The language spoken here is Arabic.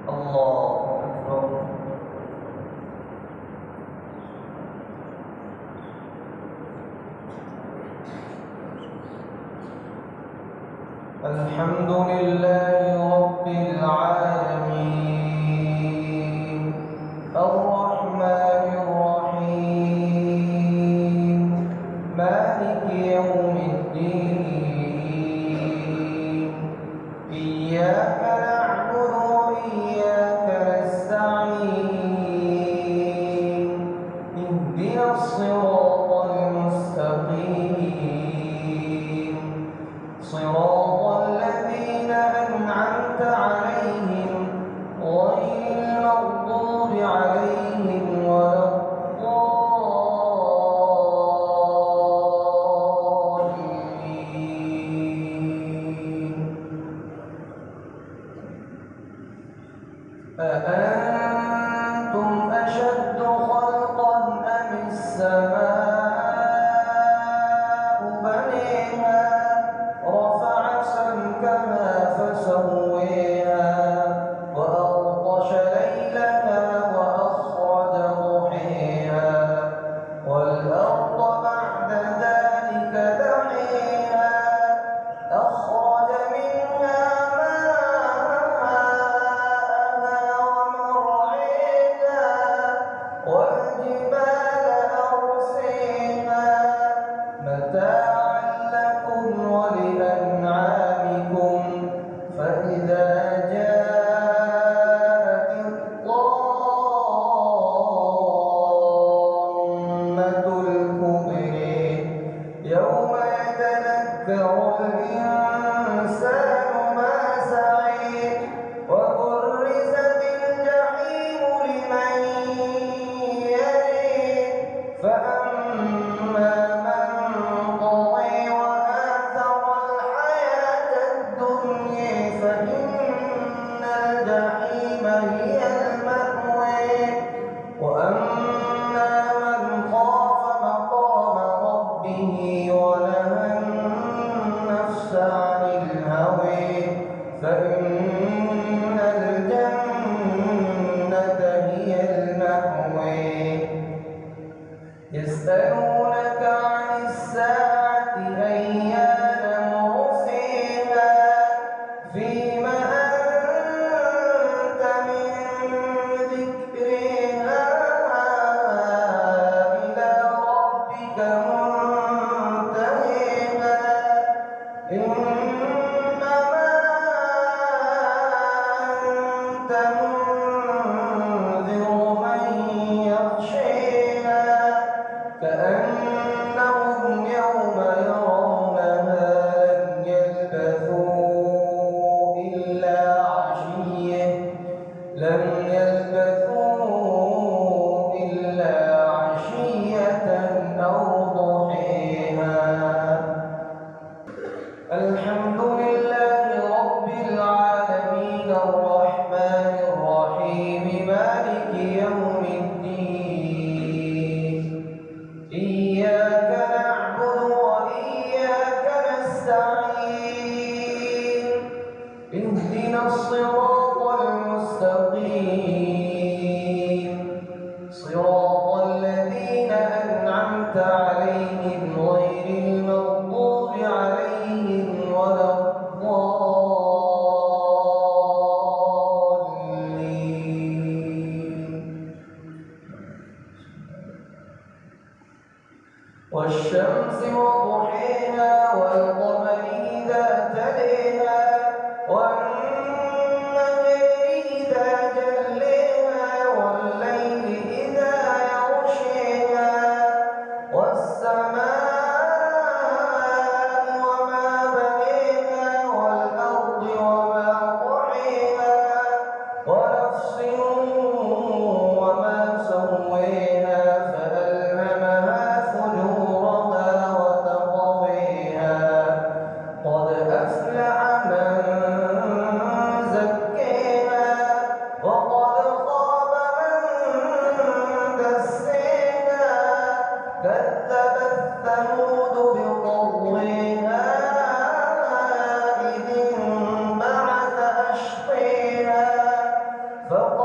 الله أكبر. الحمد لله رب العالمين الرحمن الرحيم مالك يوم الدين إياك نعبد وإياك نستعين اهدنا الصراط المستقيم صراط الذين أنعمت عليهم غير المغضوب عليهم ولا الضالين. أأنتم أشد خلقا أم السماء بنيها رفع سمكها فسويها وأغطش ليلها وأخرج ضحيها والأرض بعد ذلك دحيها أخرج منها ماءها ومرعيها والجبال أرسيها متاعا لكم ولأنعامكم فإذا جاءت الطامة الكبرى يوم يتذكر الإنسان ما سعى وبرزت الجحيم لمن يرى فأما من طغى وآثر الحياة الدنيا فإن الجحيم هي المأوى وأما من خاف مقام ربه ونهى النفس عن الهوى فإن الجنة هي المأوى. يسألونك عن الساعة أيان مرسيها فيما أنت من ذكرها إلى ربك منتهيها إنما أنت منذر من يخشيها كأنهم يوم يرونها لم يلبثوا إلا عشية أو ضحيها. الحمد لله رب العالمين الرحمن الرحيم مالك يوم الدين إياك نعبد وإياك نستعين اهدنا الصراط المستقيم صراط الذين أنعمت عليهم غير المغضوب عليهم ولا الضالين. والشمس وضحيها والقمر إذا تليها والنهر إذا جليها والليل إذا يغشيها والسماء وما بنيها والأرض وما طحيها ونفس وما سويها فألهمها فجورها فقال